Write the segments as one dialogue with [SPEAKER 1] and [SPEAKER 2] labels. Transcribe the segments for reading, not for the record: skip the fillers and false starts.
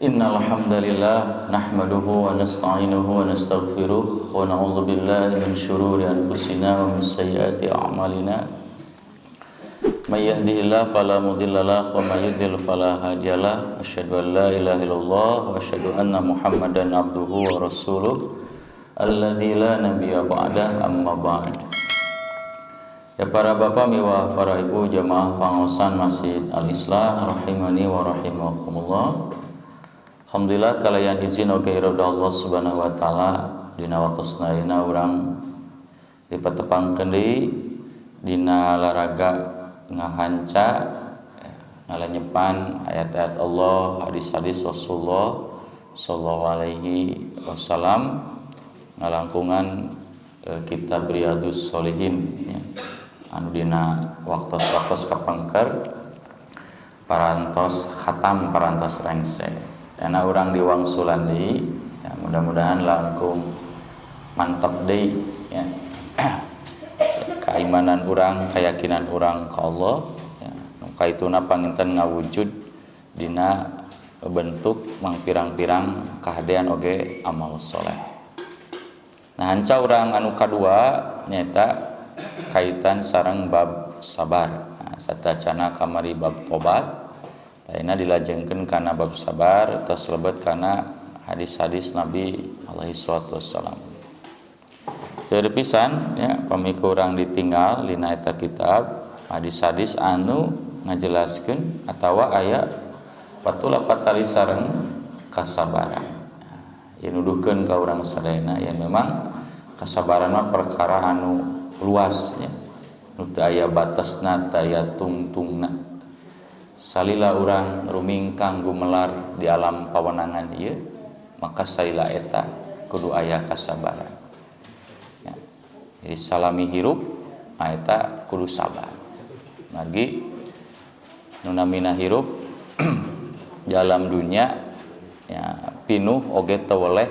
[SPEAKER 1] Innal hamdalillah nahmaduhu wa nasta'inuhu wa nastaghfiruh wa na'udzu billahi min shururi anfusina wa min sayyiati a'malina. May yahdihillahu fala mudilla lahu wa may yudlil fala hadiyalah. Asyhadu an la ilaha illallah wa asyhadu anna Muhammadan abduhu wa rasuluh alladzi la nabiyya ba'dah, amma ba'd. Ya para bapak miwah para ibu jamaah pangosan Masjid Al-Islah rahimani wa rahimakumullah. Alhamdulillah kalayan izin oge irada Allah Subhanahu wa taala dina wakosna ayeuna urang dipatepangkeun deui dina laraga ngahanca ngalanyepan ayat-ayat Allah, hadis-hadis Rasulullah sallallahu alaihi wasallam ngalangkungan kitab Riyadhus Shalihin ya. Anu dina waktos kapangker parantos khatam parantos rengse. Karena orang diwangsulan deui ya, mudah-mudahan langkung mantap deui ya. Keimanan orang, keyakinan orang ke Allah ya, nu kaituna panginten ngawujud dina bentuk mangpirang-pirang kahadean oge amal soleh. Nah hanca urang anu kadua nyaeta kaitan sareng bab sabar. Nah, satacana kamari bab tobat ayeuna dilajengkeun kana bab sabar tos lebet kana hadis-hadis Nabi alaihi salatu wassalam. Jadi pisan ya pamiko urang ditinggal dina eta kitab hadis-hadis anu ngajelaskeun atawa aya patula patali sareng kasabaran. Ya nuduhkeun ka urang sadayana yen memang kasabaran mah perkara anu luas ya. Nu teu aya batasna, teu aya tungtungna. Salila urang rumingkang gumelar di alam pawenangan ieu maka salila eta kudu aya kasabaran ya. Jadi salami hirup eta kudu sabar margi nu namina hirup di alam dunia ya pinuh oge teu weleh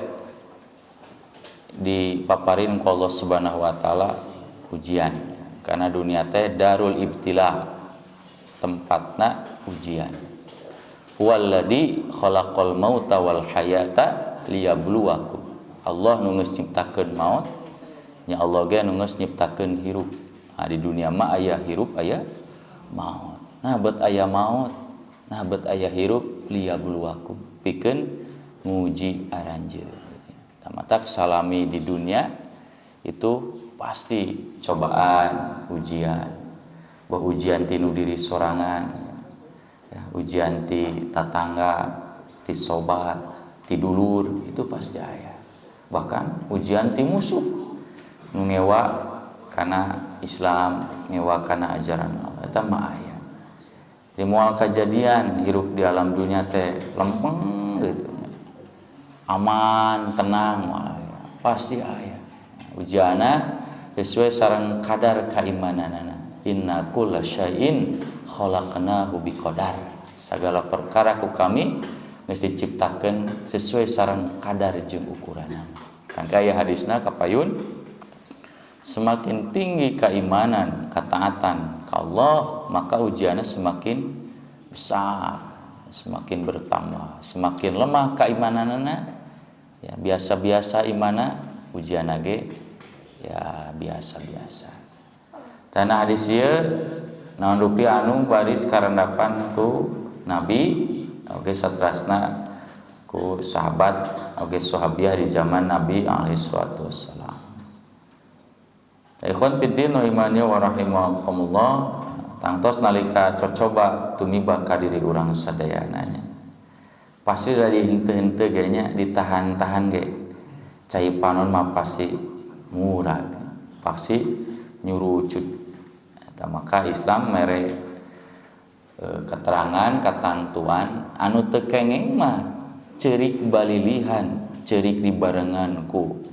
[SPEAKER 1] dipaparin ku Allah Subhanahu wa taala ujian karena dunia teh darul ibtila tempatna ujian. Huwallazi khalaqal mauta wal hayata liyabluwakum. Allah nu geus nyiptakeun maut, nya Allah ge nu geus nyiptakeun hirup. Nah, di dunia mah aya hirup aya maut. Nah bet aya maut, nah bet aya hirup liyabluwakum. Pikeun nguji aranjeun. Tamatak salami di dunia itu pasti cobaan, ujian. Bah ujian ti nu diri sorangan ya, ujian ti tatangga, ti sobat, ti dulur itu pasti aya. Bahkan ujian ti musuh nu ngewa kana Islam, ngewa kana ajaran Allah eta mah aya. Di moal kajadian hirup di alam dunia teh lempeng gitu. Aman, tenang malah ya. Pasti aya. Ujiana sesuai sareng kadar keimananana. Inna kulla syai'in khalaqnahu biqadar. Sagala perkara ku kami geus diciptakeun sesuai sareng kadar jeung ukuranna. Kan aya hadisna kapayun semakin tinggi keimanan, ketaatan ka Allah, maka ujianna semakin besar, semakin bertambah. Semakin lemah keimananna, ya biasa-biasa imanna, ujianna ge ya biasa-biasa. Tanah hadis ieu naon rupi anu baris karendapan ku Nabi oge satrasna ku sahabat oge sahabiah di zaman Nabi alaihi salatu wassalam. Ikhwan fiddin rahimani wa rahimakumullah, tangtos nalika cocoba tumiba ka diri urang sadayana nya. Pasti dari henteu-henteu ge nya ditahan-tahan ge. Cai panon mah pasti murah. Pasti nyurucut. Maka Islam mere keterangan katantuan anu teu kengeng mah ceurik balilihan, ceurik dibarengan ku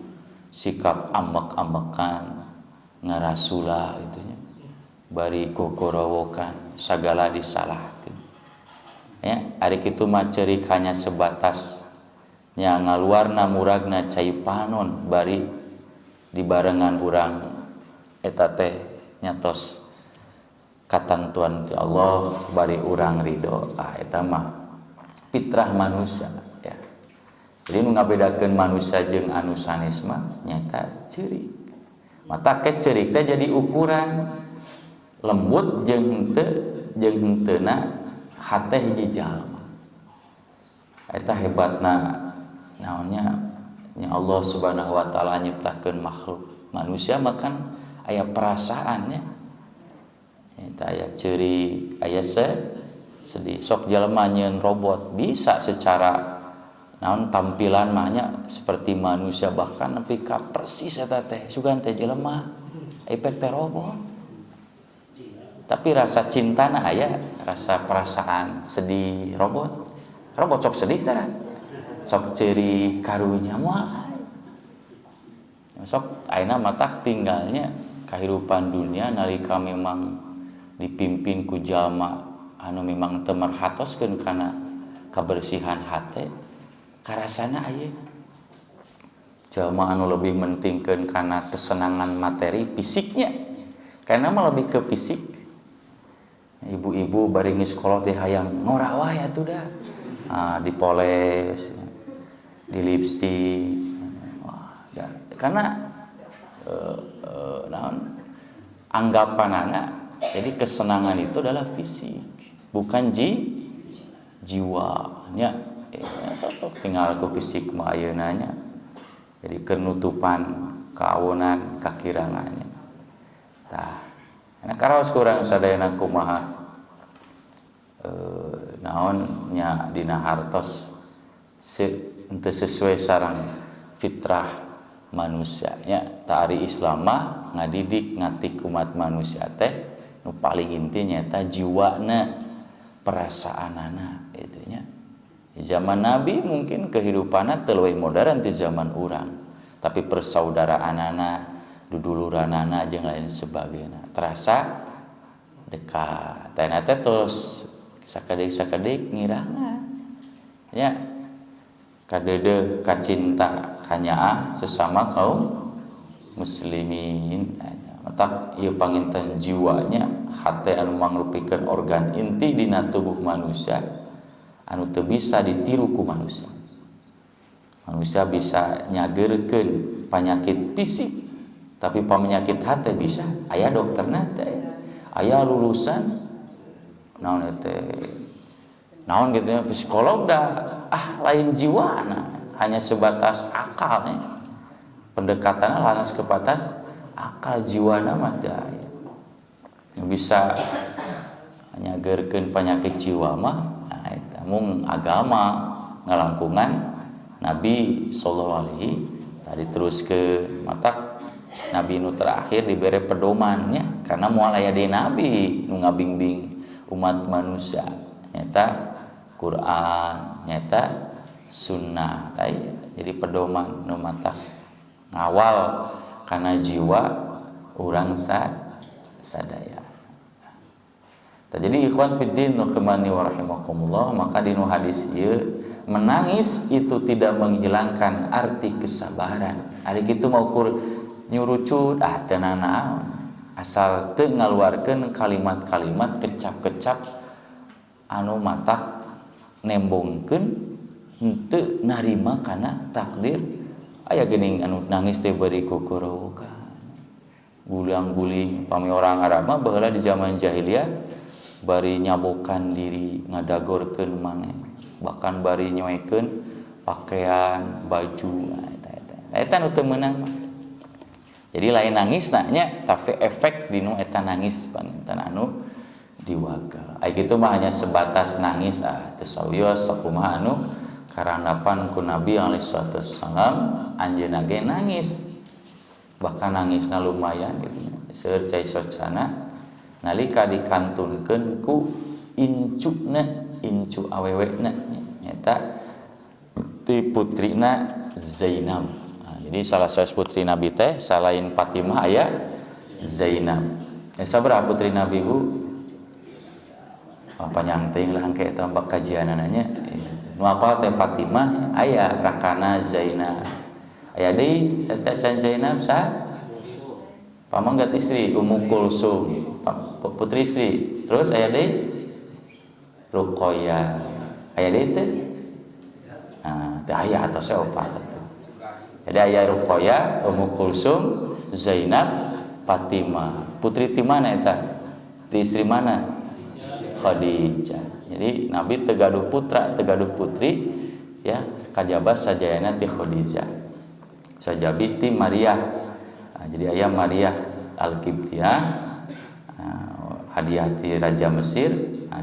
[SPEAKER 1] sikap ambek-ambekan, ngarasula gitu nya. Bari kokorowokan, sagala disalahkeun. Ya, ari kitu mah ceurik hanya sebatas nya ngaluarna muragna cai panon bari dibarengan urang eta teh nyatos katentuan ti Allah bari urang ridho. Eta mah fitrah manusia. Jadi nu ngabedakeun manusia jeung anu sanes mah nyata ceurik. Mata kecerik teh jadi ukuran lembut jeung henteuna hate hiji jalma. Eta hebatna naonnya nya Allah Subhanahu wa taala nyiptakeun makhluk manusia makan aya perasaannya. Eta aya ceurik, aya sedih. Sok jalma nyeun robot bisa secara naon tampilan mahnya seperti manusia bahkan nepi ka persis eta teh sugan teh jelema efek teh robot. Tapi rasa cintana aya, rasa perasaan sedih robot. Robot sok sedih tara. Sok ceurik karunya moal. Sok ayeuna matak tinggalnya kehidupan dunia nalika memang dipimpin ku jalma anu memang teu merhatoskeun kana kabersihan hate. Karasana aya jalma anu lebih mentingkeun kana kesenangan materi fisiknya karena mah lebih ke fisik. Ibu-ibu bari geus kolot teh hayang ngora wae atuh dah. Dipoles, di lipstik. Wah, karena naon anggapanana jadi kesenangan itu adalah fisik, bukan jiwanya. Sok tinggal ku fisik mah ayeuna nya jadi kenutupan kaawunan kakirangannya tah ana karaos kurang sadayana kumaha naon nya dina hartos henteu sesuai sareng fitrah manusia nya ta ari Islam mah ngadidik ngatik umat manusia teh nu paling inti nyaeta jiwana perasaanana itu nya. Zaman Nabi mungkin kehidupanna teu leuwih modern ti zaman urang, tapi persaudaraanana, duduluranana jeung lain sebagainya terasa dekat. Teh teh terus sakedik-sakedik ngirana. Ya. Kadeudeung kacinta kanyaah sesama kaum muslimin. Matak ieu panginten jiwanya hate anu mangrupikeun organ inti dina tubuh manusia. Anu teu bisa ditiru ku manusia. Manusia bisa nyageurkeun penyakit fisik, tapi penyakit hati bisa. Aya dokterna teh, aya lulusan naon teh. Naon gitu psikolog dah lain jiwana, hanya sebatas akal nya. Pendekatanna laras kebatas akal jiwana mah teh aya. Bisa nyageurkeun penyakit jiwa mah mung agama ngalangkungan Nabi sallallahu alaihi tadi terus ke matak Nabi nu terakhir dibere pedomannya karena moal aya deui nabi nu ngabimbing umat manusia nyata Quran nyata sunnah jadi pedoman nu matak ngawal kana jiwa urang sadaya. Jadi ikhwan fiddin rahimani wa rahimakumullah, maka di hadis ieu menangis itu tidak menghilangkan arti kesabaran. Ari kitu mau ukur nyurucut teu naon. Asal teu ngaluarkeun kalimat-kalimat kecap-kecap anu matak nembongkeun henteu narima kana takdir. Aya geuning anu nangis teh bari kukurowokan. Gulang-guling pami orang Arab mah baheula di zaman jahiliyah bari nyabokan diri ngadagorkeun maneh bahkan bari nyoekeun pakaian baju eta nu teu meunang. Jadi lain nangisna nya tapi efek dinu eta nangis panginten anu diwaga. Ai kitu mah hanya sebatas nangis teu sawios sakumaha anu karandapan ku Nabi alaihi wasallam anjeunna ge nangis. Bahkan nangisna lumayan gitu. Seueur cai socana nalika dikantunkeun ku incu awewena nyata ti putrina Zainab. Jadi salah satu putri Nabi teh selain Fatimah aya Zainab. Sabaraha putri Nabi Bu? Panyangting lah engke eta bak kajianana nya. Nu apal teh Fatimah aya rakana Zainab. Aya deui sarta Zainab pamanggat istri Ummu Kulsum, putri istri. Terus aya deui Ruqayyah. Aya deui teh teh aya atos opat atuh. Jadi aya Ruqayyah, Ummu Kulsum, Zainab, Fatimah. Putri ti mana eta? Ti istri mana? Khadijah. Jadi Nabi tegaduh putra, tegaduh putri, ya kajaba sajayana ti Khadijah. Sajabi ti Maryah. Jadi aya Maryah Al-Qibtiyah, hadiah ti Raja Mesir,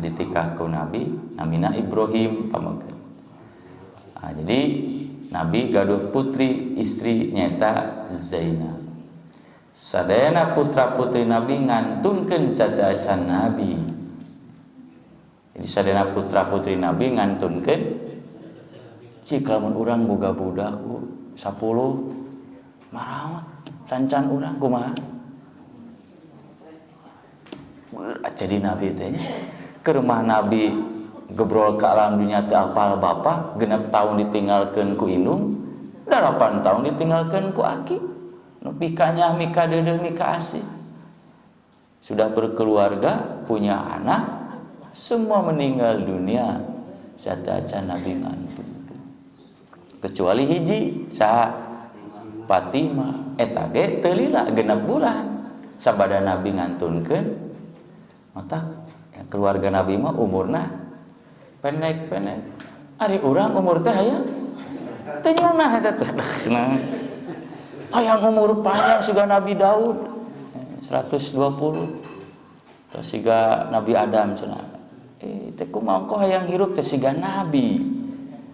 [SPEAKER 1] ditikah ku Nabi, namina Ibrahim pamekeun. Jadi Nabi gaduh putri, istri nyata Zainab. Sadayana putra-putri Nabi ngantunkeun sadaacan Nabi. Jadi sadayana putra-putri Nabi ngantunkeun cik lamun urang boga budak 10 maraot cancan urang kumaha? Berat jadi Nabi teh nya. Ke rumah Nabi gebrol ke alam dunia teu apal bapa, 6 tahun ditinggalkeun ku indung, 8 tahun ditinggalkeun ku aki. Nu pikanya mika deudeuh mika asih. Sudah berkeluarga, punya anak, semua meninggal dunia. Sadaacan Nabi ngantung. Kecuali hiji saha? Fatimah. Eta ge teu lila 6 bulan. Sabada Nabi ngantunkeun, matak keluarga Nabi mah umurna pendek-pendek. Ari urang umur teh hayang teu nyeunah eta teh. Hayang umur panjang siga Nabi Daud 120. Terus siga Nabi Adam cenah. Teh kumaha engko hayang hirup teh siga Nabi.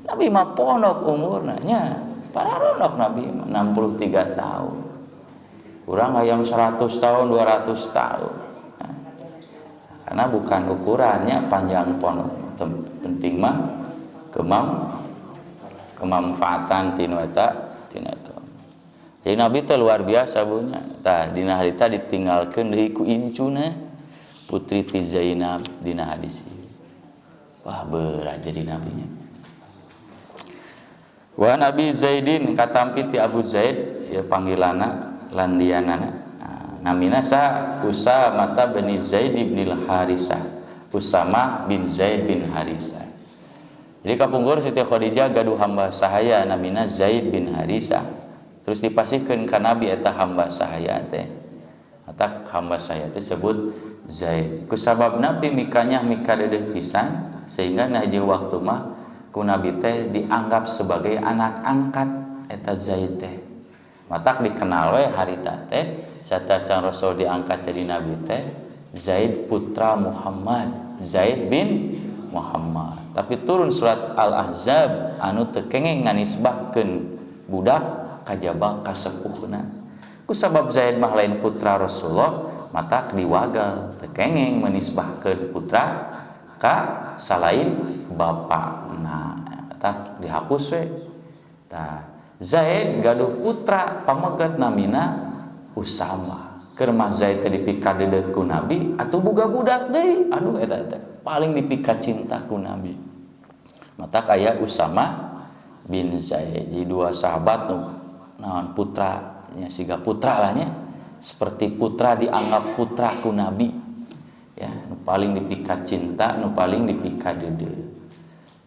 [SPEAKER 1] Nabi mah ponok umurna nya. Pararonok Nabi mah 63 tahun. Urang hayang 100 tahun, 200 tahun. Karena bukan ukurannya panjang ponok. Penting mah kemanfaatan tinu eta. Jadi Nabi teh luar biasa bunya. Tah dina harita ditinggalkeun deui ku incuna putri ti Zainab dina hadis ieu. Wah berat jadi nabinya. Wa Nabi Zaidin katampi ti Abu Zaid ya panggilanna landianana. Namina sa Usamah bin Zaid bin Harisah. Usamah bin Zaid bin Harisah. Jadi kapungkur Siti Khadijah gaduh hamba sahaya namina Zaid bin Harisah. Terus dipasihkeun ka Nabi eta hamba sahaya teh. Eta hamba sahaya teh sebut Zaid. Kusabab Nabi mikanya mika deudeuh pisan sehingga na hiji waktu mah ku Nabi teh dianggap sebagai anak angkat eta Zaid teh. Matak dikenal we harita teh satacan Rasul diangkat jadi Nabi teh Zaid putra Muhammad, Zaid bin Muhammad. Tapi turun surat Al-Ahzab anu teu kenging nganisbahkeun budak kajaba kasepuhna. Kusabab Zaid mah lain putra Rasulullah, matak diwagal teu kenging menisbahkeun putra ka salain bapana. Tak dihapus we. Tah Zaid gaduh putra pameget namina Usamah. Keur mah Zaid teh dipika deudeuh ku Nabi atuh boga budak deui. Aduh eta teh paling dipika cinta ku Nabi. Matak aya Usamah bin Zaid. Di dua sahabat nu naon putra nya siga putra lah nya. Seperti putra dianggap putra ku Nabi. Ya, nu paling dipika cinta, nu paling dipika deudeuh.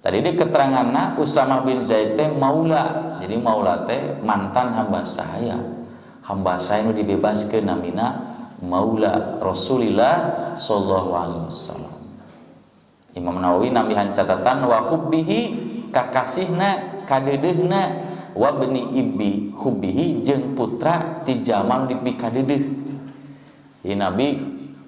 [SPEAKER 1] Tadi di keteranganna Usamah bin Zaid teh maula. Jadi maula teh mantan hamba sahaya. Hamba sahaya nu dibebaskeun namina maula Rasulillah sallallahu alaihi wasallam. Imam Nawawi nambihan catatan wa hubbihi kakasihna kadeudeuhna wa bani ibbi hubbihi jeung putra ti jaman dipika deudeuh. Jadi Nabi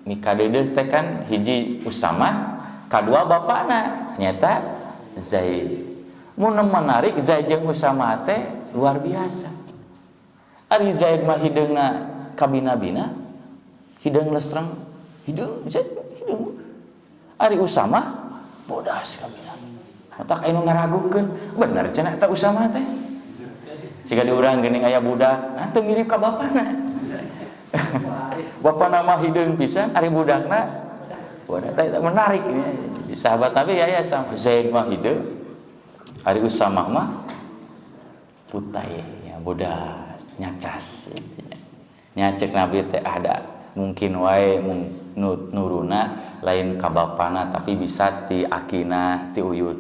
[SPEAKER 1] mika deudeuh teh kan hiji Usamah, kadua bapana nyata Zaid. Mun menarik Zaid jeung Usamah teh luar biasa. Ari Zaid mah hideungna kabina-bina, hideung lesreng, hideung Zaid hideung. Ari Usamah bodas kabina. Matak anu ngaragukeun, bener cenah eta Usamah teh. Siga di urang geuning aya budak, teu mirip ka bapana. Bapana mah hideung pisan, ari budakna bodas teh menarik ini. Sahabat Nabi ya sama Zaid mah hideung, ari Usamah mah putai ya bodas nyacas. Nyacek Nabi teh ada mungkin wae nuruna lain ka bapana tapi bisa ti akina ti uyut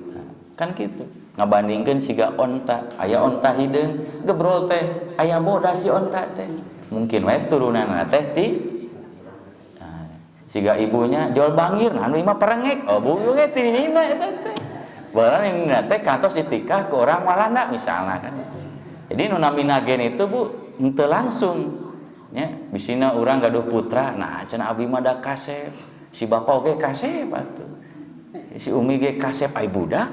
[SPEAKER 1] kan gitu. ngabandingkeun siga onta, aya onta hideung gebrol teh aya bodas si onta teh mungkin wae turunanna teh ti siga ibunya jual bangir nah anu mah perengek oh bu ge ti nina eta teh baheula nina teh kantos ditikah ke orang Walanda misalna kan jadi nu namina gen itu bu henteu langsung nya bisina urang gaduh putra nah cenah abdi mah da kasep si bapa oge kasep atuh si umi ge kasep ai budak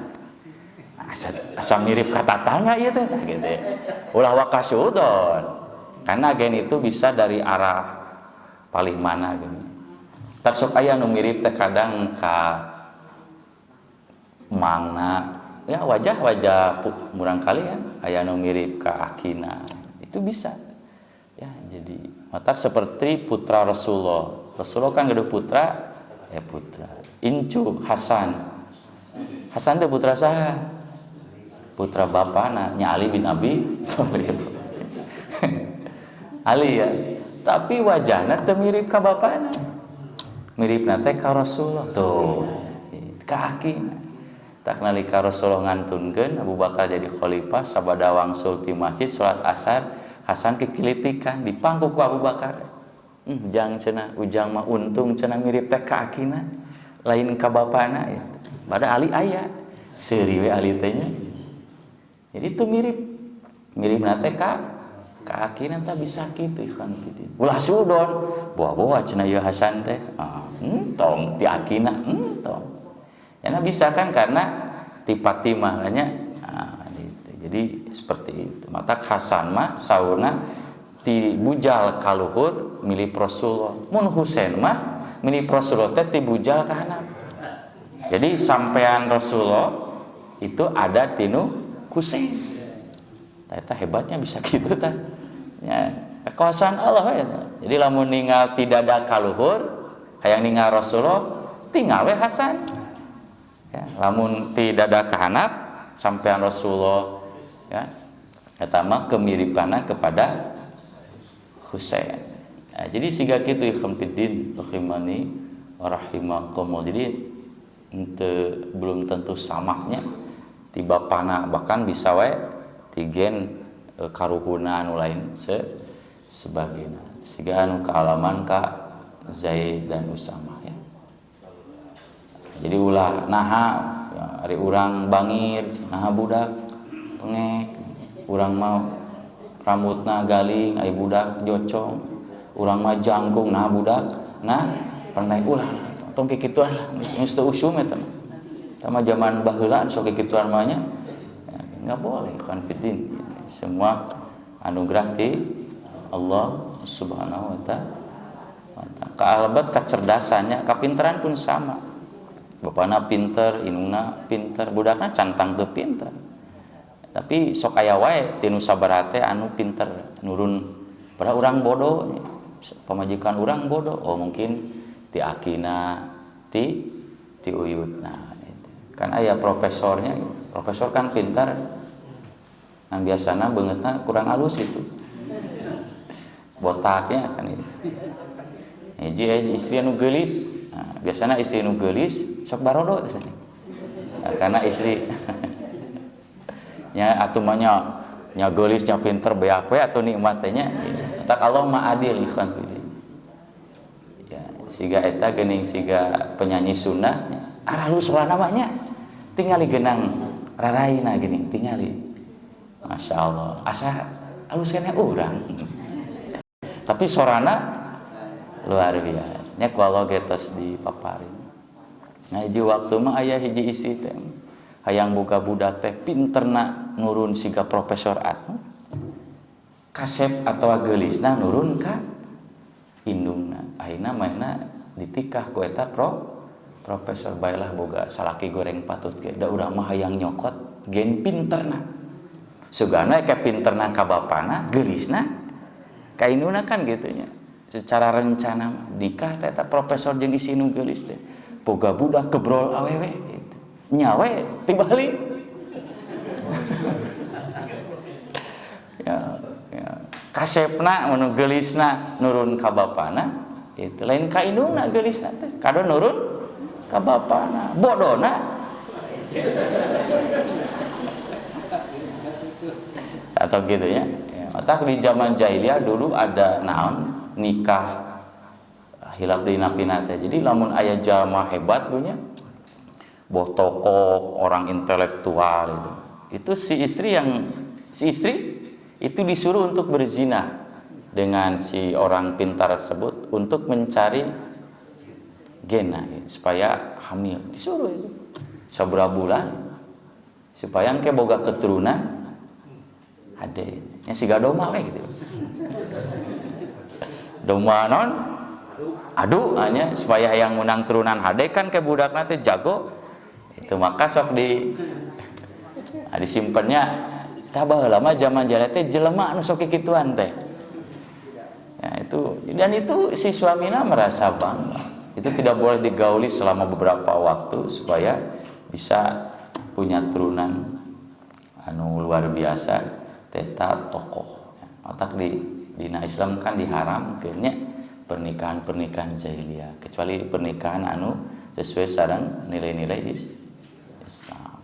[SPEAKER 1] asa mirip ka tatangga ieu teh gitu ya ulah wa kasudon karena gen itu bisa dari arah palih mana gini tak sok aya nu mirip teh kadang ka mangna ya wajah-wajah murang kali ya aya nu mirip ka akina itu bisa ya jadi matak seperti putra Rasulullah kan gaduh putra ya putra incu Hasan teh putra saha putra bapana nya Ali bin Abi Thalib Ali ya tapi wajahna teu mirip ka bapana miripna teh ka Rasulullah tuh ka akina tak nalika Rasulullah ngantunkeun Abu Bakar jadi khalifah sabada wangsul ti masjid salat asar Hasan kekilitikan dipangku ku Abu Bakar jang cenah ujang mah untung cenah mirip teh ka akina lain ka bapana ya bada Ali aya seuri we Ali teh nya jadi itu mirip nate ka akina teh bisa kitu ikhwan fillah ulah sudon bawa cenah ieu Hasan teh tong ti akina tong ya bisa kan karena ti Fatimah nya gitu. Jadi seperti itu mata Hasan mah sauna ti bujal kaluhur milih Rasulullah mun Husain mah milih Rasulullah teh ti bujal ka hanap jadi sampean Rasulullah itu ada tinu Husain. Eta hebatnya bisa gitu tah. Ya, kekuasaan Allah ya. Jadi lamun ningal tidak ada kaluhur, hayang ningal Rasulullah, tinggal we Hasan. Ya, lamun tidak ada kahanap sampean Rasulullah ya. Eta mah kemiripanna kepada Husain. Nah, jadi siga kitu ikhwan fiddin rahimani wa rahimakumullah. Jadi belum tentu samanya ti bapana bahkan bisa wae ti gen karuhuna anu lain sebagainya siga anu kaalaman ka Zaid dan Usamah ya jadi ulah naha ya, ari urang bangir naha budak pengek urang mau rambutna galing ai budak jocong urang mah jangkung naha budak nah pernah ulah tong kikituan lah geus teu usum eta sama zaman baheula sok kikituan mah nya enggak boleh kan fitin semua anugerah ti Allah Subhanahu wa taala. Kaalbat kecerdasannya, kapinteran pun sama. Bapana pinter, indungna pinter, budakna cantang teu pinter. Tapi sok aya wae ti nu sabaraha teh anu pinter, nurun pada urang bodoh, pamajikan urang bodoh. Oh mungkin ti akina, ti uyutna. Kan aya profesornya, profesor kan pintar. Yang biasanya bangetna kurang halus itu. Botaknya kan itu. Istri anu geulis. Nah, biasanya istri anu geulis sok barodo teh. Nah, karena istri nya atuh mah nya geulis nya pinter beak we atuh nikmat teh nya. Tak Allah mah adil ikhwan fillah. Ya, siga eta geuning siga penyanyi Sunda, halus soalna mah nya. Tingali genang raraina geuning tingali. Masya Allah, asa halus kene urang. Tapi sorana luar biasa. Nya ku Allah getos dipaparin. Nah, hiji waktu mah aya hiji istri teh hayang boga budak teh pinterna nurun siga profesor anu. Kasep atawa geulisna nurun ka indungna. Akhirna mainna ditikah ku eta profesor baelah boga salaki goreng patut ge. Da urang mah hayang nyokot gen pinterna. Sugana ke pinterna ka bapana, geulisna ka induna kan gitunya. Secara rencana nikah teh eta profesor jeung isi nu geulis teh. Boga budak kebrol awewe gitu. Nya we tibalik. ya kasepna mun geulisna nurun ka bapana, itu lain ka induna geulisna teh. Kado nurun ka bapana. Bodona atau gitu ya. Otak di zaman jahiliyah dulu ada naon nikah hilap di napina teh. Jadi lamun aya jalma hebat punya boh tokoh orang intelektual itu si istri itu disuruh untuk berzina dengan si orang pintar tersebut untuk mencari gena supaya hamil, disuruh itu seberapa bulan supaya engke boga keturunan ade nya siga doma we gitu. Doma non adu hanya supaya yang menang turunan hade kan ke budakna teh jago itu, maka sok disimpennya tah baheula mah zaman jahiliyah teh jelema anu sok kikituan teh ya itu, dan itu si suamina merasa bangga. Itu tidak boleh digauli selama beberapa waktu supaya bisa punya turunan anu luar biasa tetap tokoh. Otak di dina Islam kan diharamkeunnya pernikahan jahiliyah kecuali pernikahan anu sesuai sareng nilai-nilai Islam.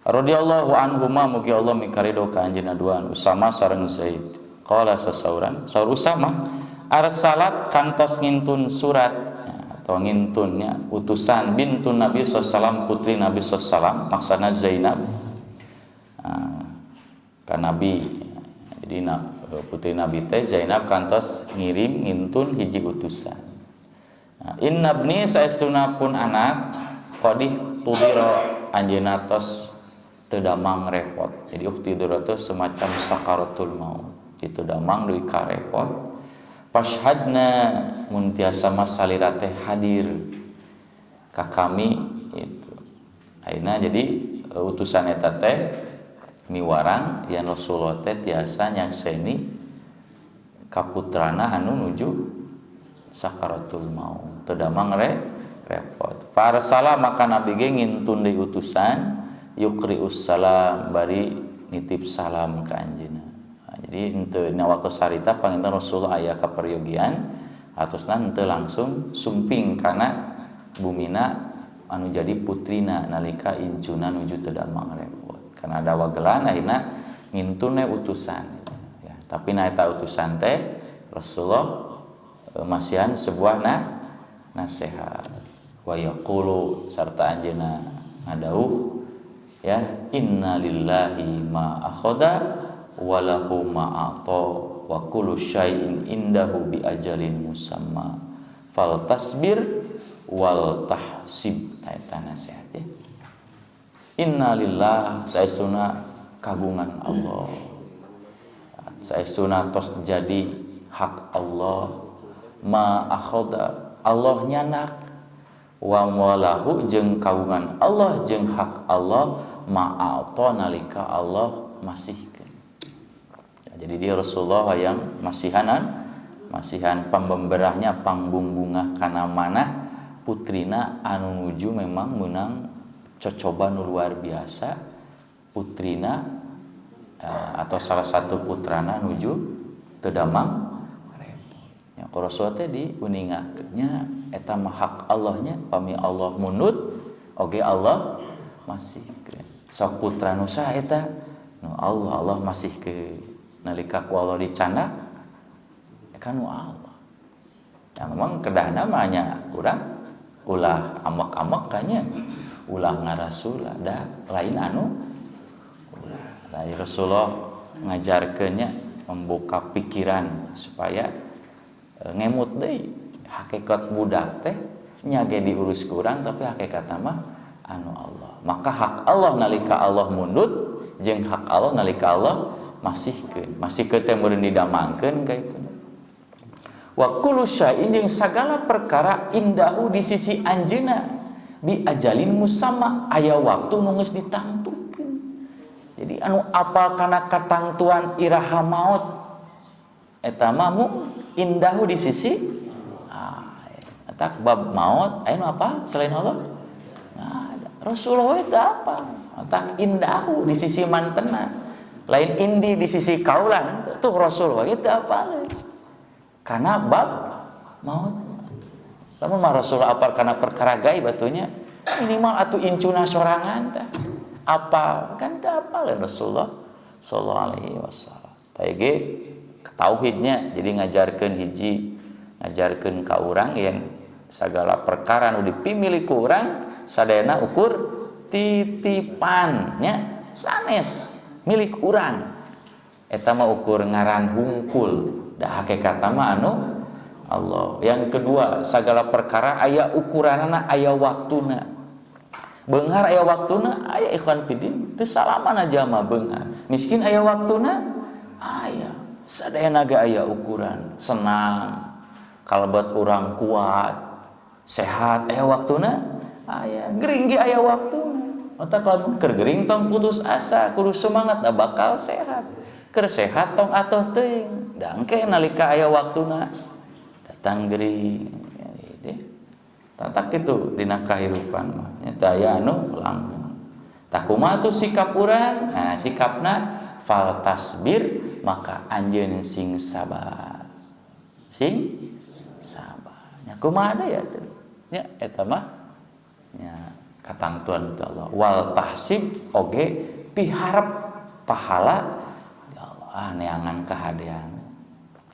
[SPEAKER 1] Radhiyallahu anhuma mugi Allah mikarido ka anjeunna duaan Usama sareng Zaid. Qala sasauran saur Usama arsalat kantos ngintun surat atau ngintunnya utusan bintun Nabi sallallahu putri Nabi sallallahu maksana Zainab ka Nabi. Jadi putri Nabi teh Zainab kantos ngirim ngintun hiji utusan. Inna ibni saestuna pun anak qadih tudira anjeunna tos teu damang repot. Jadi uktidura teh semacam sakaratul maut. Itu damang deui karepot. Pashhadna mun tiasa masalira teh hadir ka kami itu. Ayeuna jadi utusan eta teh miwarang yen Rasulullah teh tiasa nyakseni kaputrana anu nuju sakaratul maut. Teu damang repot. Farsala maka Nabi ge ngintun deui utusan yuqri'us salam bari nitip salam ka anjeunna. Jadi henteu dina waktu sarita panginten Rasulullah aya kaperyogian atosna henteu langsung sumping kana bumina anu jadi putrina nalika incuna nuju teu damang repot. Karena ada wagelan akhirna ngintun utusan ya. Tapi na eta utusan teh Rasulullah masihan sebuah nasihat wa yaqulu sarta anjeunna ngadauh ya inna lillahi ma akhadha walahu ma'ata wa kullu syai'in indahu bi ajalin musamma fal tasbir wal tahsib. Eta nasihat ya. Inna lillah saestuna kagungan Allah. Saestuna tos jadi hak Allah ma akhadha Allah nyanak wa walahu jeung kagungan Allah jeung hak Allah ma'ata nalika Allah masih. Jadi dia Rasulullah yang masihan pembemberahnya pangbumbungah kana manah putrina anu nuju memang meunang cocoban luar biasa putrina atau salah satu putrana nuju teu damang repot. Ya Rasulullah teh diuningakeun nya eta mah hak Allahnya pami Allah munut oge Allah masih sok putra nu saha eta nu Allah masih ke nalika ku Allah dicanda kan Allah. Ya memang kedahna mah nya urang ulah amek-amek kanya ulah ngarasul da lain anu dari Rasulullah ngajarkeunnya membuka pikiran supaya ngemut deui hakikat budak teh nya ge diurus ku urang tapi hakikatna mah anu Allah. Maka hak Allah nalika Allah mundut jeung hak Allah nalika Allah masih ke teh meureun didamangkeun ka itu. Wa kullu syai'in jeung sagala perkara indahu di sisi anjeunna bi ajalin musamma aya waktu nu geus ditangtukeun. Jadi anu apal kana katangtuan iraha maut eta mah indahu di sisi eta bab maut aya nu apa selain Allah? Nah, Rasulullah itu apa? Tak indahu di sisi mantenan. Lain indi di sisi kaulan tuh Rasulullah itu apa? Karena bab maut. Lamun mah Rasulullah apa karena perkara gaib batunya minimal atuh incuna sorangan tah. Apal kan teu apal Rasulullah. sallallahu alaihi wasallam. Tayge tauhidnya jadi ngajarkeun hiji, ngajarkeun ka urang yen sagala perkara nu dipimili ku urang sadayana ukur titipan nya sanes milik urang. Eta mah ukur ngaran hungkul, da hakikatna mah anu Allah. Yang kedua, sagala perkara aya ukuranana, aya waktuna. Beunghar aya waktuna, aya ikhwan fillah, teu salamana jalma beunghar. Miskin aya waktuna, aya. Sadayana ge aya ukuran. Senang, kalebet urang kuat, sehat aya waktuna, aya. Gering ge aya waktuna. Otak lamun keur gering tong putus asa, kudu semangat da bakal sehat. Keur sehat tong atoh teuing. Dangke nalika aya waktuna datang gering. Tatak itu dina kahirupan mah nya aya anu langgeng. Tah kumaha tuh sikap urang? Nah, sikapna fal tasbir, maka anjeun sing sabar. Sing sabar. Nya kumaha ya teh? Nya eta mah nya katangtuan tu Allah. Wal tahsib oge piharep pahala ya Allah neangan kahadean.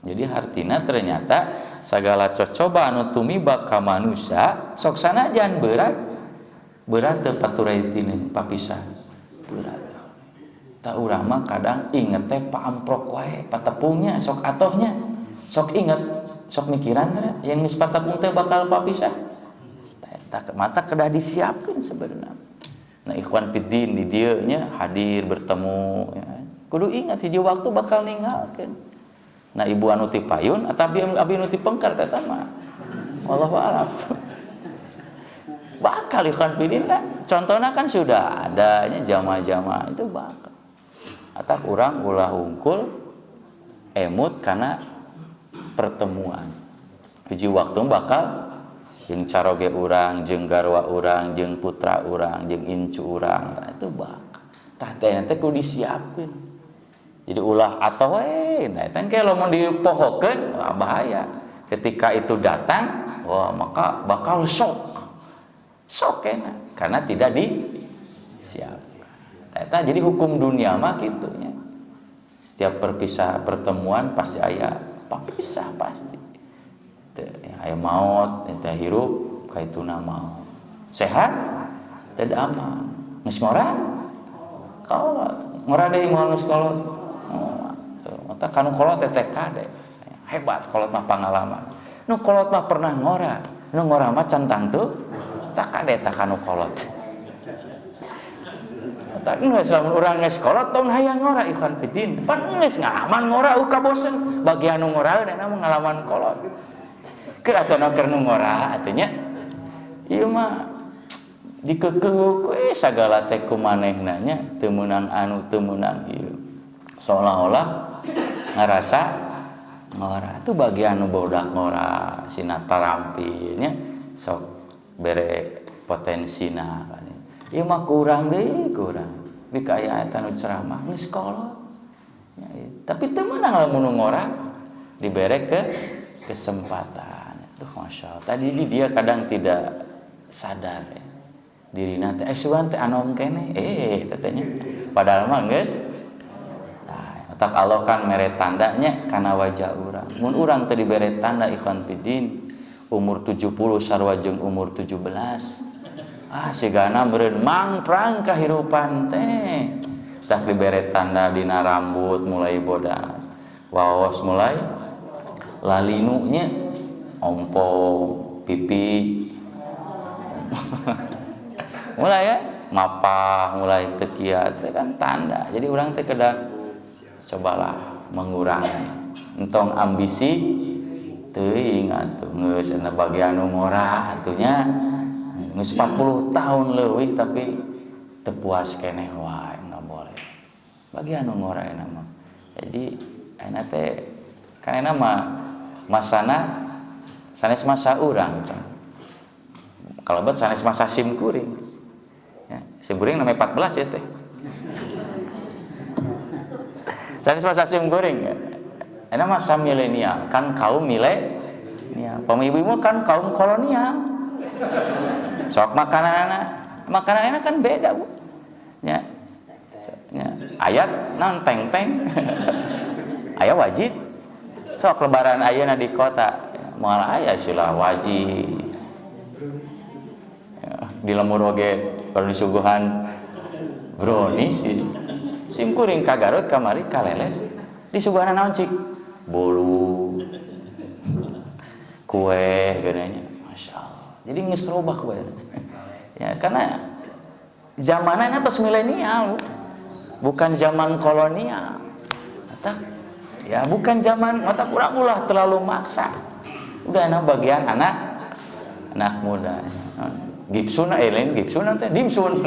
[SPEAKER 1] Jadi artinya ternyata segala cocoba anu tumiba ka manusia sok sanajan berat teu paturai tinu papisan berat. Ta urang mah kadang inget teh paamprok wae patepungnya sok atohnya sok inget sok mikiran teh yang geus patepung teh bakal papisah. Eta mata kedah disiapkeun sebenarnya. Nah ikhwan fiddin di dieu nya hadir bertemu ya. Kudu ingat hiji waktu bakal ninggalkeun. Nah ibu anu ti payun atapi abi anu ti pengker teh mah wallahu a'lam. Bakal ikhwan fillah contohna kan sudah adanya jamaah-jamaah itu bakal. Atak urang ulah hungkul emut karena pertemuan. Hiji waktu bakal jeung caroge urang, jeung garwa urang, jeung putra urang, jeung incu urang, itu bakal. Tah teh nanti kudu disiapkeun. Jadi ulah atau nah eta ke lamun dipohokeun bahaya. Ketika itu datang, wah maka bakal sok kena karena tidak disiapkan. Eta jadi hukum dunia mah kitu nya. Setiap pertemuan pasti aya papisah pasti. Teu aya maut, eta hirup kaituna maut. Sehat teu aman. Geus ngora kolot. Ngora deui moal geus kolot. Mata kanu kolot teh kade hebat kolot mah pangalaman nu kolot mah pernah ngora nu ngora mah centang tuh tak kade tak kanu kolot tak geus lamun urang geus kolot tong hayang ngora ikhwan fiddin pan geus ngalaman ngora uka bosen bagi anu ngora eta mah ngalaman kolot keur atuh keur nu ngora atuh nya ieu mah dikekeuk we sagala teh kumanehna nya teu meunang anu teu meunang ieu seolah-olah ngerasa ngora itu bagian bodak ngora sina tarampilnya sok bere potensina kan ieu mah kurang deui kurang bika aya eta nu ceramah geus kolot ya, tapi teu meunang lamun ngora dibere ke kesempatan itu masyaallah tadi dia kadang tidak sadar ya. Dirina teh sugan teh anom kene tetenya padahal mah geus tak Allah kan mere tandanya kana wajah urang. Mun urang teu dibere tanda ikhwan fiddin umur 70 sarua jeung umur 17. Sigana meureun mangprang kahirupan teh. Tak dibere tanda dina rambut mulai bodas. Waos mulai lalinunya ompong pipi. Mulai ya mapah mulai teu kieu teh kan tanda. Jadi urang teh kedah cobalah mengurangi entong ambisi teuing atuh geus ana bagian nu ngora atuh nya geus 40 tahun leuwih tapi teu puas keneh wae enggak boleh bagian nu ngora eta mah jadi ayeuna teh kana mah masana sanes masa urang kan kalebet sanes masa sim kuring ya sim kuring namanya 14 ya teh sanes masa sim goreng ya. Ini masa milenial, kan kaum milenial. Pemibu kan kaum kolonial. Sok makananna kan beda, Bu. Ya. ayat naon teng-teng. Aya wajib. Sok lebaran ayeuna di kota moal aya silah wajib. Di lemur oge kalau disuguhan brownies sim kuring ka Garut kamari kaleles disuguhan naon cik bolu kue geunanya Masya Allah jadi geus robah we ya karena zamanana tos milenial bukan zaman kolonial tak ya bukan zaman mata kurang ulah terlalu maksa udah anak bagian anak muda Gibsun lain Gibsun teh dimsun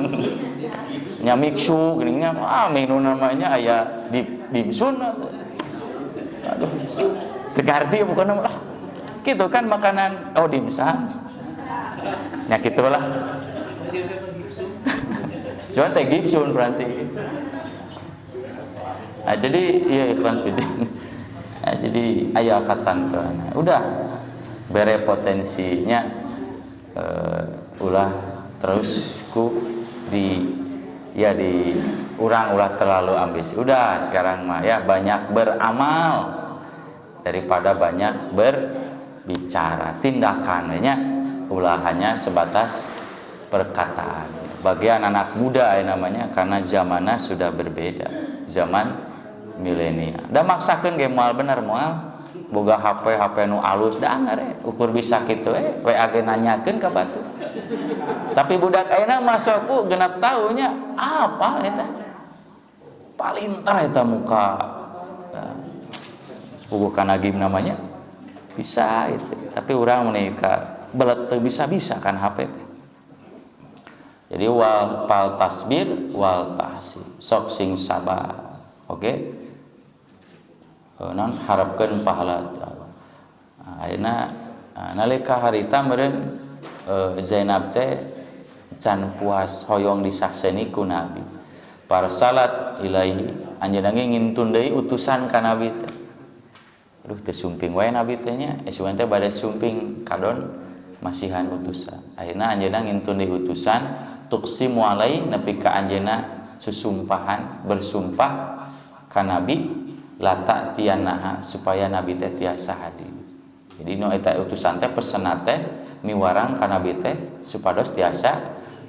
[SPEAKER 1] nya miksu geuning nya minum namanya aya dimsun aduh tegarti bukan nama gitu kan makanan dimsum nya gitulah cuman teh Gibsun berarti nah jadi iya ikhwan fillah nah, jadi aya katantoran udah bere potensinya ulah terus ku di urang ulah terlalu ambisi udah sekarang mah ya banyak beramal daripada banyak berbicara tindakannya ulah hanya sebatas perkataan bagian anak muda namanya karena zamannya sudah berbeda zaman milenial da maksakeun ge moal bener moal boga HP nu alus da anggar ukur bisa kitu WA ge nanyakeun ka batu tapi budak ayeuna masukku genep tahunya apa eta palintar eta muka sepugu kanagim namanya bisa itu tapi urang mun ka belet teu bisa-bisa kan HP teh jadi wal tasbir wal tahsib sok sing sabar oke non harapkeun pahala ayeuna nalika harita meureun Zainab teh can puas hoyong disakseni ku Nabi parsalat ilaihi anjeunna ge ngintun deui utusan ka Nabi teh aduh teu sumping wae Nabi teh nya esuan teh bade sumping kadon masihan utusan ayeuna anjeunna ngintun deui utusan tuqsimu alai nepi ka anjeunna susumpahan bersumpah ka Nabi lata tianaha supaya Nabi teh tiasa hadir. Jadi nu eta utusan teh pesenna teh miwarang ka Nabi teh supados tiasa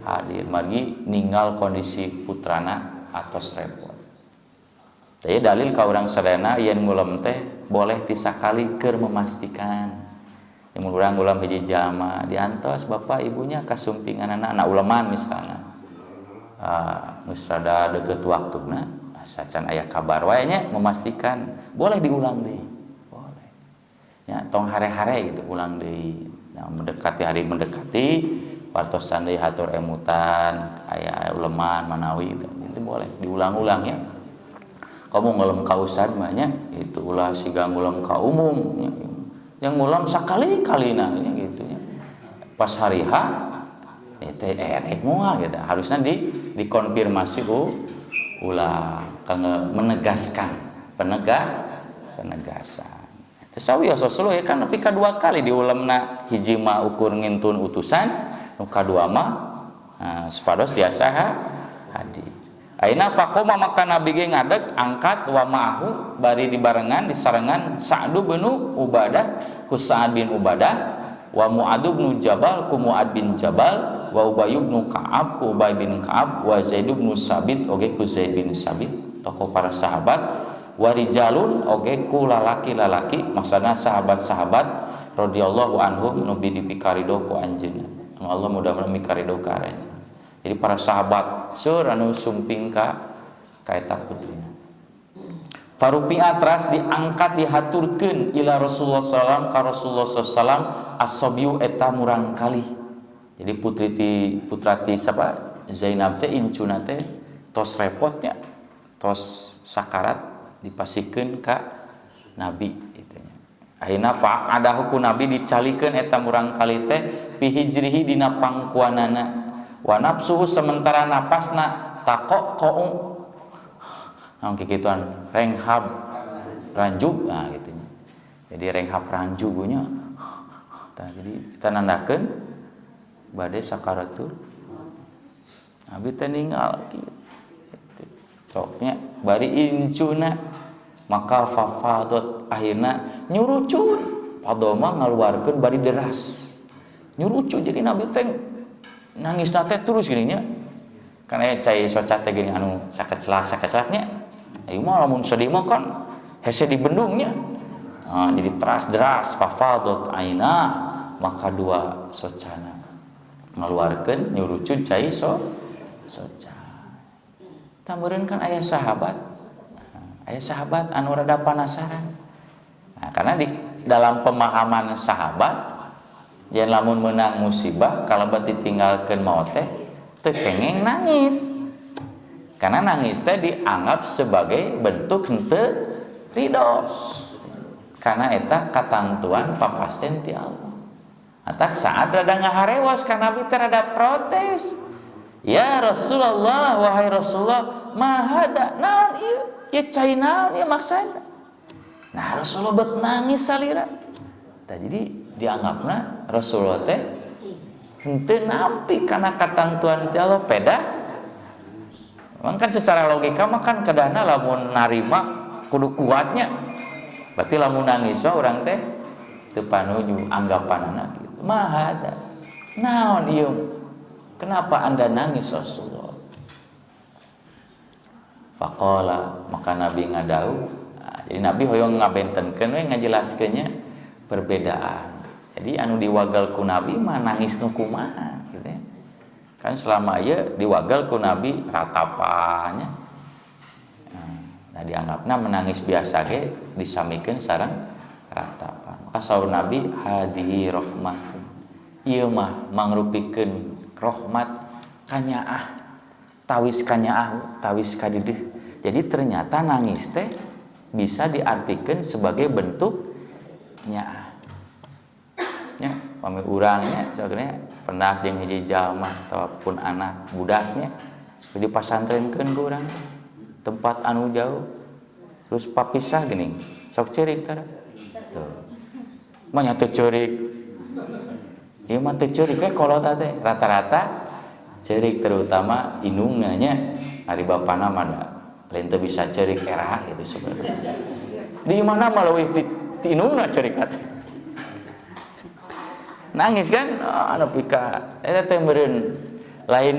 [SPEAKER 1] hadir margi ninggal kondisi putrana atos repot. Teh dalil ka urang sadayana yen ngulem teh boleh tisakali keur memastikan. Mun urang ulam hiji jama diantos bapak ibunya kasumpingan anak uleman misalnya. Geus rada deukeut waktuna sacan aya kabar wae nya memastikan boleh diulang deui boleh nya tong hare-hare gitu ulang deui nah mendekati hari mendekati partosan deui hatur emutan aya uleman manawi gitu itu boleh diulang-ulang ya kamu ngulem ka usad mah nya itu ulah siga ngulem ka umum yang ngulem sakali-kalina nya gitu nya pas hari H teh erek moal gitu harusnya dikonfirmasi ulah kangge menegaskan penegasan teu sawios Rasulullah ya kan nepi ka 2 kali diulemna hiji mah ukur ngintun utusan nu kadua mah supados tiasa hadir ayeuna faqoma maka Nabi ge ngadeg angkat wa ma'ahu bari dibarengan disarengan Sa'd bin Ubadah ku Sa'd bin Ubadah wa Mu'ad bin Jabal ku Mu'ad bin Jabal wa Ubay bin Ka'ab ku Ubay bin Ka'ab wa Zaid bin Sabit oge ku Zaid bin Sabit tokoh para sahabat wa rijalun oge ku lalaki-lalaki maksudna sahabat-sahabat radhiyallahu anhum nu dipikarido ku anjeunna Allah mudah-mudahan mikarido ka aranjeunna jadi para sahabat seur anu sumping ka eta putrina Farupi'a teras diangkat dihaturkeun ila Rasulullah sallam ka Rasulullah sallam as-sabiyu eta murang kali. Jadi putrati sapa Zainab teh incuna teh tos repotnya tos sakarat dipasikeun ka Nabi itu nya. Ayeuna fa'adahu ku Nabi dicalikeun eta murang kali teh fi hijrihi dina pangkuanana wa nafsuhu sementara napasna taqaqu naon kikituan renghab ranjug nah gitu nya. Jadi renghab ranjugunya jadi tanandakeun bade sakaratul Nabi teh ninggal kitu. soknya bari incuna maka fafadot akhirna nyurucut padoma ngaluarkeun bari deras nyurucut jadi Nabi teh nangis teh terus gini nya karena cai soca teh gini anu sakecelak-sakecelaknya ayeuna mah lamun sedih mah kan hese dibendungnya jadi teras deras fafadot aina maka dua socana ngaluarkeun nyurucut cai soca tameureun kan aya sahabat anu rada panasaran. Nah, karena di dalam pemahaman sahabat yen lamun meunang musibah kalabat ditinggalkeun maot teh teu kengeng nangis. Karena nangis teh dianggap sebagai bentuk henteu ridho. Karena eta katantuan papasten ti Allah. Atak saat rada ngaharewas ka Nabi teh rada protes. Ya Rasulullah, wahai Rasulullah, mahada naon ieu? Ya cai naon ieu maksana? Nah, Rasulullah bet nangis salira. Tah jadi dianggapna Rasulullah teh henteu nampi kana katantuan ti Allah pedah. Memang kan secara logika mah kan kedana lamun narima kudu kuatnya. Berarti lamun nangis mah urang teh teu panuju anggapanana kitu. Mahada. Naon ieu? Kenapa Anda nangis Rasulullah? Faqala maka Nabi ngadau. Jadi Nabi hoyong ngabentenkeun we ngajelaskeunnya perbedaan. Jadi anu diwagal ku Nabi mah nangis nu kumaha gitu ya. Kan selama ieu diwagal ku Nabi ratapannya. Nah dianggapna menangis biasa ge disamikeun sareng ratapan. Maka saur Nabi hadihi rahmatun. Ieu mah mangrupikeun rahmat kanyaah tawis kanyaah tawis kadideuh. Jadi ternyata nangis teh bisa diartikan sebagai bentuk nyaah. Ya, pami urangnya sebenarnya pernah jeung hiji jalma ataupun anak budaknya di pasantrenkeun ku urang tempat anu jauh. Terus papisah geuning, sok ceurik tara. Tuh. Mah nya teu ceurik. Ieu mah teu ceurik we kolot teh rata-rata ceurik terutama indungna nya ari bapana mah lain teu bisa ceurik era gitu sebenarnya. Di mana mah leuwih ti indungna ceurik teh. Nangis kan anu pika eta teh meureun lain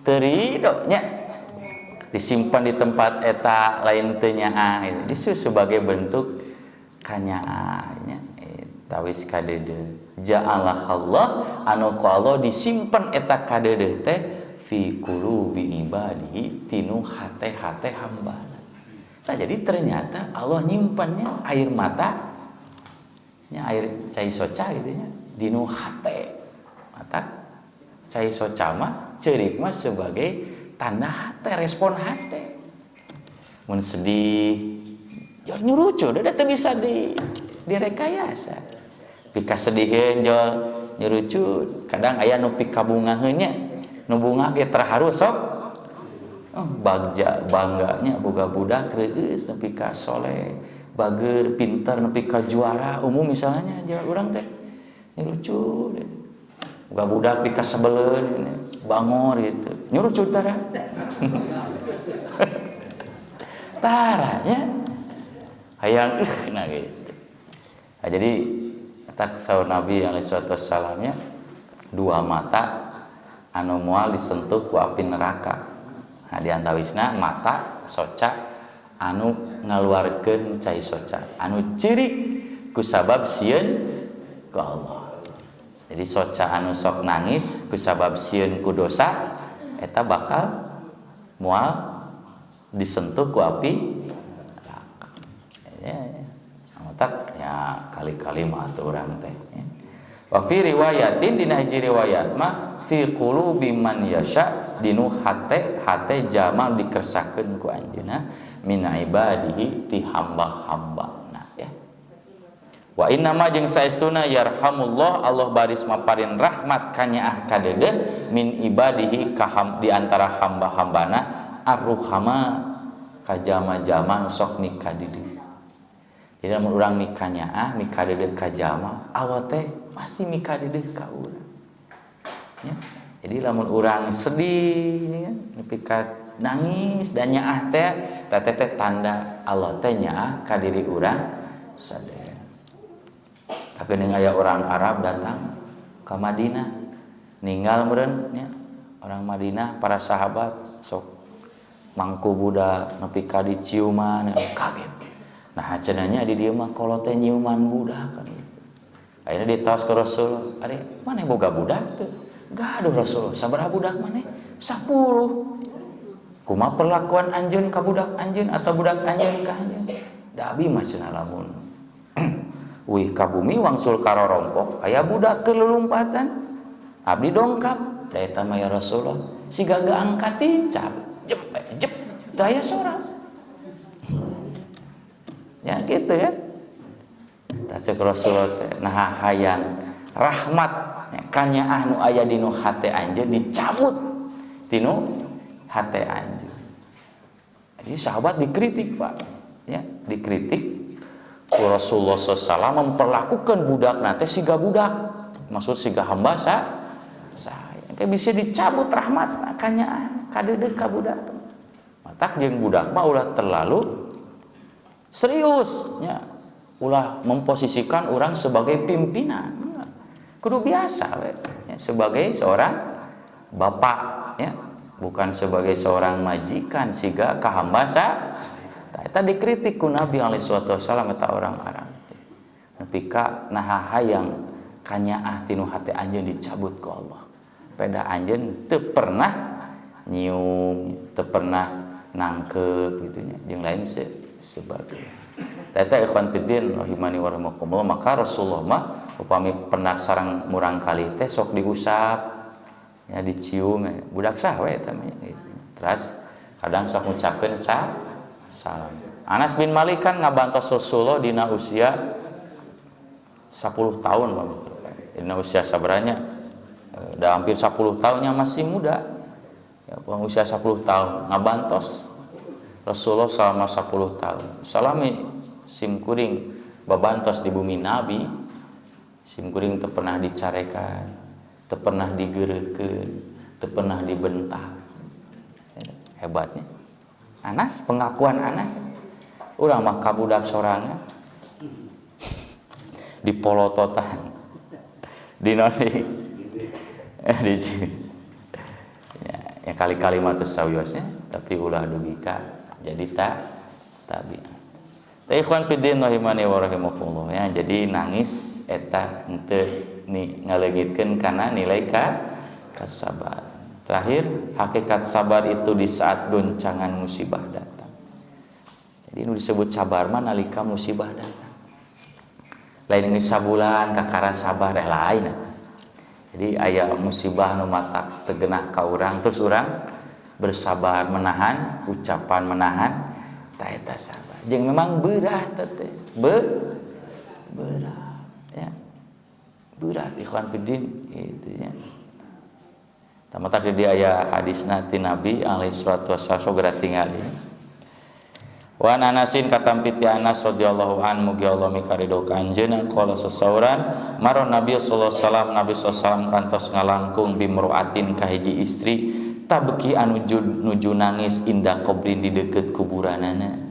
[SPEAKER 1] teu ridho nya disimpan di tempat eta lain teu nyaah itu sebagai bentuk kanyaah nya tawis kadeudeung. Ja'alah Allah anu ku Allah disimpen eta kadeudeung teh fi qulubi ibadihi tinu hate-hate hambana. Nah, jadi ternyata Allah nyimpennya air mata nya air cai soca gitu nya dinu hate. Mata cai soca mah ceurik mah sebagai tanda hate, respon hate. Mun sedih jol nyurucu da teu bisa direkayasa. Pika sediheun jol nyurucut kadang aya nu pika bungaheun nya nu bunga ge terharu sok bagja bangganya boga budak reueus nepi ka soleh bager pinter nepi ka juara umum misalnya jol urang teh nyurucut boga budak pika sebeleun bangor gitu nyurucut tara taranya hayang nah gitu. Nah, jadi tak saur Nabi alaihi wasallamnya dua mata anu moal disentuh ku api neraka. Nah diantawisna mata soca anu ngaluarkeun cai soca anu cirik ku sabab sieun ku Allah. Jadi soca anu sok nangis ku sabab sieun ku dosa eta bakal moal disentuh ku api neraka. Tak ya kali-kali mah atuh urang teh ya. Wa fi riwayatin dina hiji riwayat mah fi qulubi man yasha dinu hate jamal dikersakeun ku anjeunna min ibadihi ti hamba-hambana ya. Wa inna ma jeung saestuna yarhamullah Allah baris maparin rahmat kanyaah kadeudeung min ibadihi ka di antara hamba-hambana ar-ruhama ka jama-jama sok nikadideung. Jadi lamun urang mikanyaah mikadeudeung ka jalma Allah teh pasti mikadeudeung ka urang. Ya. Jadi lamun urang sedih ya, nepi ka nangis dan nyaah teh tanda Allah teh nyaah ka diri urang sadaya. Sakening aya orang Arab datang ke Madinah ninggal meureun nya orang Madinah para sahabat sok mangku budak nepi ka diciuman kaget. Nah cenanya di dieu mah kolot teh nyiuman budak kan. Akhirnya ditaos ke Rasul, "Ari, maneh boga budak teu?" "Gaduh Rasul, sabaraha budak maneh?" 10. Kumaha perlakuan anjeun ka budak anjeun atau budak anjeun ka anjeun? Da abi mah cenah lamun wih ka bumi wangsul karorompok aya budak keur lelumpatan. Abdi dongkap, da eta mah ya Rasulullah, siga gaangkatin cap, jep, teu aya sorang. Ya gitu ya. Tasuk Rasulullah teh nah hayang rahmat kanyaah nu aya dinu hate anjeun dicabut tinu hate anjeun. Jadi sahabat dikritik Pak, ya dikritik. Rasulullah SAW memperlakukan budak nate siga budak, maksud siga hamba saya kayak bisa dicabut rahmat kanyaah kadeudeuh ka budak. Matak jeung budak mah ulah terlalu serius nya. Ulah memposisikan orang sebagai pimpinan, kudu biasa we, ya, sebagai seorang bapak ya, bukan sebagai seorang majikan siga ka hamba sa. Eta dikritik ku Nabi alaihi wasallam eta orang Arab teh. Nepi ka naha hayang kanyaah tinu hate anjeun dicabut ku Allah. Peda anjeun teu pernah nyium, teu pernah nangkep gitu nya, jeung lain sebagainya. Eta ikhwan fiddin rahimani wa rahimakumullah, maka Rasulullah mah upami pernah sareng murang kali teh sok diusap ya dicium ya. Budak sah we eta gitu. Terus kadang sok ngucapkeun salam. Anas bin Malik kan ngabantos Rasulullah dina usia 10 tahun begitu. Dina usia sabaranya udah hampir 10 tahunnya masih muda. Ya, usia 10 tahun ngabantos Rasulullah selama 10 tahun. Salami sim kuring babantos di bumi Nabi. Sim kuring teu pernah dicarekan, teu pernah digeureukkeun, teu pernah dibentak. Hebatnya. Anas, pengakuan Anas. Urang mah kabudak sorangan. Dipolototan. Dinoni. Ya kali-kali mah teu sawiosnya, tapi ulah dugi ka jadi tabiat. Ikhwan fiddin rahimani wa rahimakumullah ya, jadi nangis eta henteu ngaleungitkeun kana nilai kasabar. Terakhir, hakikat sabar itu di saat goncangan musibah datang. Jadi nu disebut sabar mah nalika musibah datang. Lain ini sabulan kakara sabar lain atuh. Jadi aya musibah nu matak tegenah ka urang terus urang bersabar menahan ucapan menahan ta eta sabar. Jeung memang berat teh. Berat ya. Berat ikhwan fiddin itu ya. Tamatak di aya hadisna ti Nabi alaihi salatu wasallam sogera tingali. Wa Anasin katampiti Anas radhiyallahu anhu mugi Allah mikarido kanjeun qala sasauran maron Nabi sallallahu alaihi wasallam Nabi sallallahu alaihi wasallam kantos ngalangkung bimruatin ka hiji istri tabki anu nuju nangis indah qabrin di deukeut kuburanana.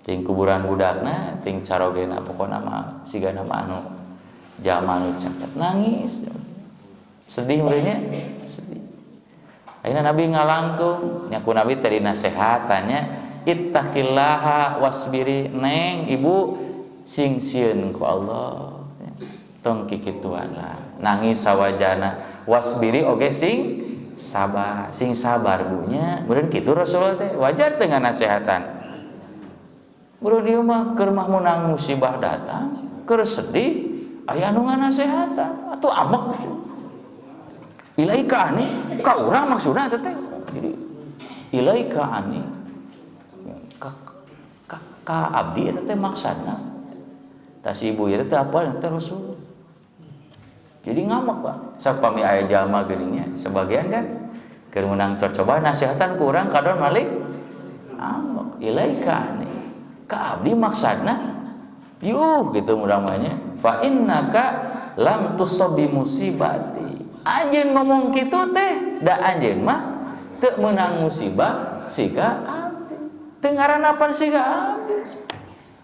[SPEAKER 1] Ting kuburan budakna ting carogena pokona mah sigana mah anu jalma nu caket nangis. Sedih merenya, sedih. Akhirnya Nabi ngalangkung, nyaku Nabi tadi nasehatannya, ittaqillaha wasbiri, neng ibu sing sieun ku Allah. Tong kikituan lah. Nangis sawajana, wasbiri oge sing sabar, sing sabar bunya. Meureun kitu Rasulullah teh, wajar teu nganasehatan. Meureun ieu mah keur mah munang musibah datang, keur sedih, aya anu nganasehatan atuh amak sih. Ilaika ani ka urang maksudna teh. Jadi ilaika ani ka abdi eta teh maksudna. Tas ibu ieu teh apa teh Rasul. Jadi ngamak Pak. Sapami aya jalma geuninnya sebagian kan keur meunang cocoba nasihatan ku urang kadon malik amak ilaika ani ka abdi maksudna yuh gitu mudah-mudahnya fa innaka lam tusabi musibati. Anjeun ngomong kitu teh da anjeun mah teu meunang musibah siga abdi teu ngaranapan siga abdi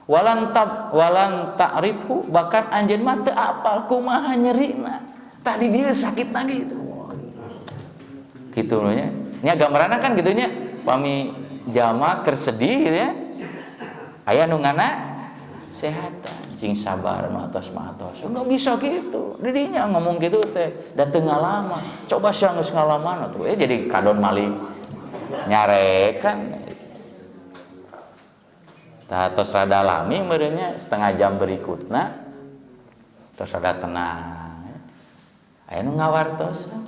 [SPEAKER 1] walan ta'rifu bahkan anjeun mah teu apal kumaha nyerina tadi dia sakit lagi itu gitu nya gambaranna kan gitu nya pami jama keur sedih gitu ya aya nu ngana sehatan sing sabar matos enggak bisa gitu didinya ngomong gitu teh da teu ngalama coba sia geus ngalaman atuh jadi kadon malih nyarekan tah tos rada lami meureunnya setengah jam berikutna tos rada tenang aya nu ngawartosan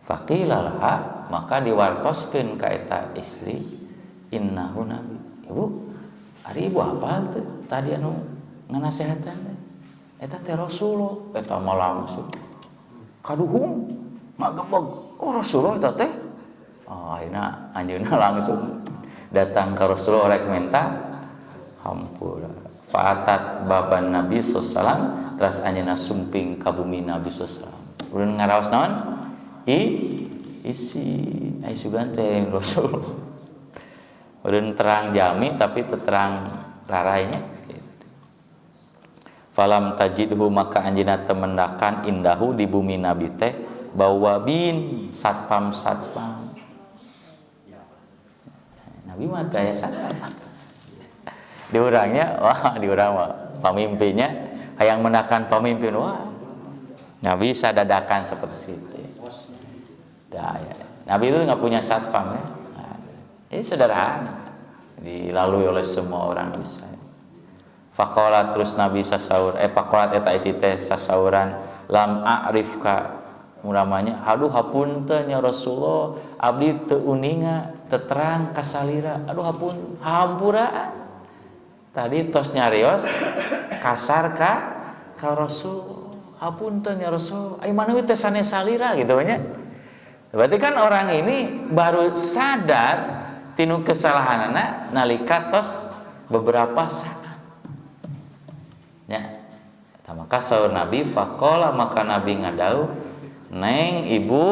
[SPEAKER 1] faqilalah maka diwartoskeun ka eta istri innahu nabi ibu ari ibu apa teh tadi anu nganasehatan teh eta teh Rasulullah eta mah langsung kaduhung ngagembeg oh Rasulullah eta teh ayeuna anjeunna langsung datang ke Rasulullah rek minta hampura faatat baban Nabi sallallahu terus anjeunna sumping ka bumi Nabi sallallahu ulun ngaraos naon isi ai sugan teh Rasul ulun terang jami tapi teu terang rarainya gitu. Falam tajidhu maka anjeunna teu mendakan indahu di bumi Nabi teh bawabin satpam Nabi mah gaya satpam di urangnya di urang mah pamimpinnya hayang mendakan pamimpin wah Nabi sadadakan seperti itu. Nabi itu nggak punya satpam ya. Ini sederhana dilalui oleh semua orang bisa. Faqala terus Nabi sasaur faqalat eta isi teh sasauran lam a'rifka muramanya aduh hapunten ya Rasulullah abdi teu uninga teu terang kasalira aduh hampura tadi tos nyarios kasar ka Rasul hapunten ya Rasul ai manawi teh sanes salira gitu nya. Berarti kan orang ini baru sadar tinu kesalahanana nalika tos beberapa saat. Ya. Maka saur Nabi faqala maka Nabi ngadau neng ibu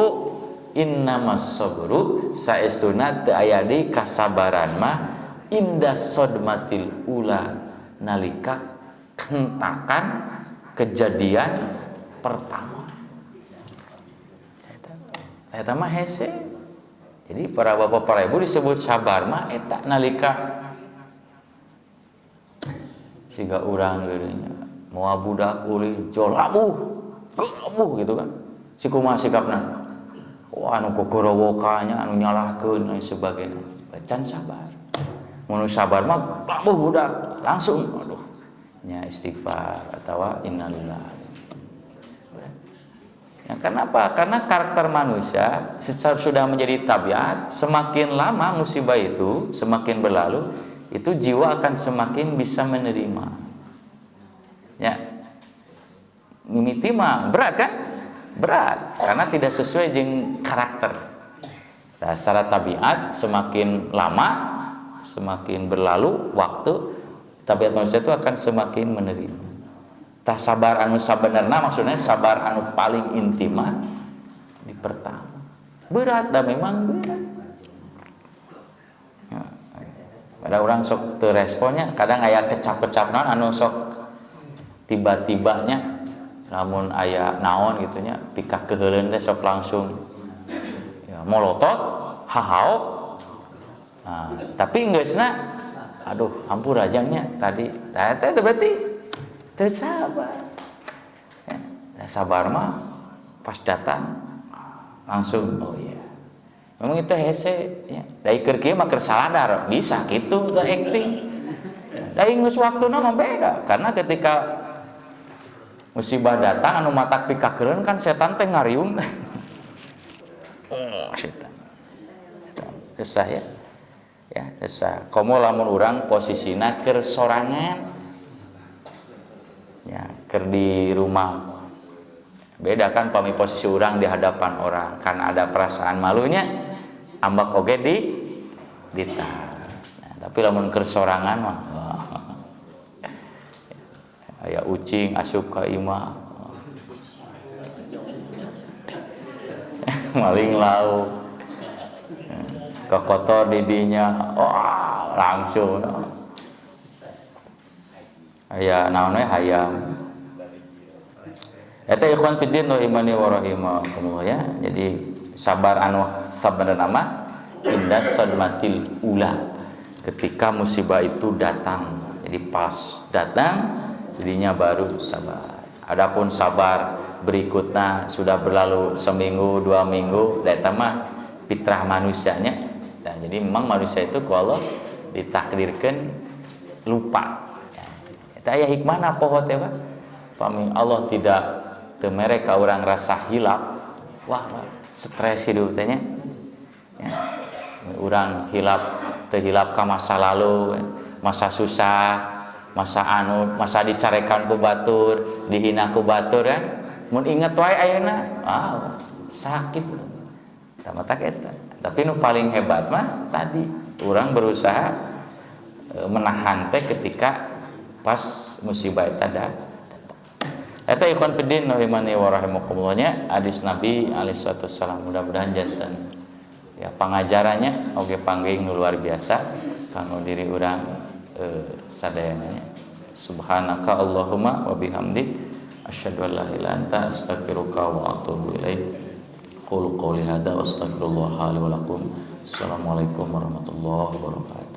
[SPEAKER 1] innamas sabru saestuna teu aya deui kasabaran mah inda sodmatil ula nalika kentakan kejadian pertama. Eta mah hese. Jadi para bapak para ibu disebut sabar mah eta nalika siga urang geureunnya moal budak ulin jolabuh gitu kan. Si kumaha sikapna? Wah anu kokorowokannya anu nyalahkeun dan sebagainya. Can sabar. Mun sabar mah labuh budak langsung aduh nya istighfar atawa innalillahi. Ya, kenapa? Karena karakter manusia sudah menjadi tabiat, semakin lama musibah itu semakin berlalu, itu jiwa akan semakin bisa menerima. Ya, mimiti mah berat kan? Berat, karena tidak sesuai dengan karakter. Nah, secara tabiat semakin lama, semakin berlalu waktu, tabiat manusia itu akan semakin menerima. Tah sabar anu sabenerna maksudnya sabar anu paling intima di pertama berat dah memang berat ya, pada orang sok teu responnya kadang aya kecap-kecap naon anu sok tiba-tibanya lamun aya naon gitunya pikah keheuleuan teh sok langsung ya, molotot hahaok nah, tapi geusna aduh hampur ajangnya tadi teh berarti tersabar ya, sabar mah pas datang langsung oh iya memang itu hese ya. Dari keur kieu mah keur saladar bisa gitu da acting dari geus waktuna mah beda karena ketika musibah datang anu matak pikakeun kan setan teh ngariung oh setan kesah ya kesah komo lamun urang posisina keur sorangan ya ker di rumah beda kan pami posisi orang di hadapan orang karena ada perasaan malunya ambak oge di nah, tapi lamun ker sorangan mah aya ucing asup ka imah maling lauk kekotor didinya, wah langsung. Aya naon we hayam. Eta ikhwan fiddin rahimani wa rahimakumullah ya. Jadi sabar anu sabenerna mah indas sadmatil ula. Ketika musibah itu datang. Jadi pas datang jadinya baru sabar. Adapun sabar berikutnya sudah berlalu seminggu, 2 minggu, eta mah fitrah manusianya. Nah, jadi memang manusia itu ku Allah ditakdirkan lupa. Eta aya hikmahna poho teh Pak. Pami Allah tidak teu mere ka urang rasa hilap. Wah, stres hidup teh nya. Ya. Urang hilap teu hilap ka masa lalu, masa susah, masa dicarekan ku batur, dihina ku batur kan. Mun inget wae ayeuna, wow, sakit. Tamatak eta. Tapi nu paling hebat mah tadi urang berusaha menahan teh ketika pas musibah eta datang. Eta ikhwan fiddin rahimani wa rahimakumullah hadis Nabi alaihi wasallam mudah-mudahan janten ya pangajarannya oge pangging nu luar biasa kanggo diri urang sadayana. Subhanaka Allahumma wa bihamdik asyhadu an la ilaha illa anta astaghfiruka wa atubu ilaik. Qul qouli hadza wa astaghfirullah li wa lakum. Assalamualaikum warahmatullahi wabarakatuh.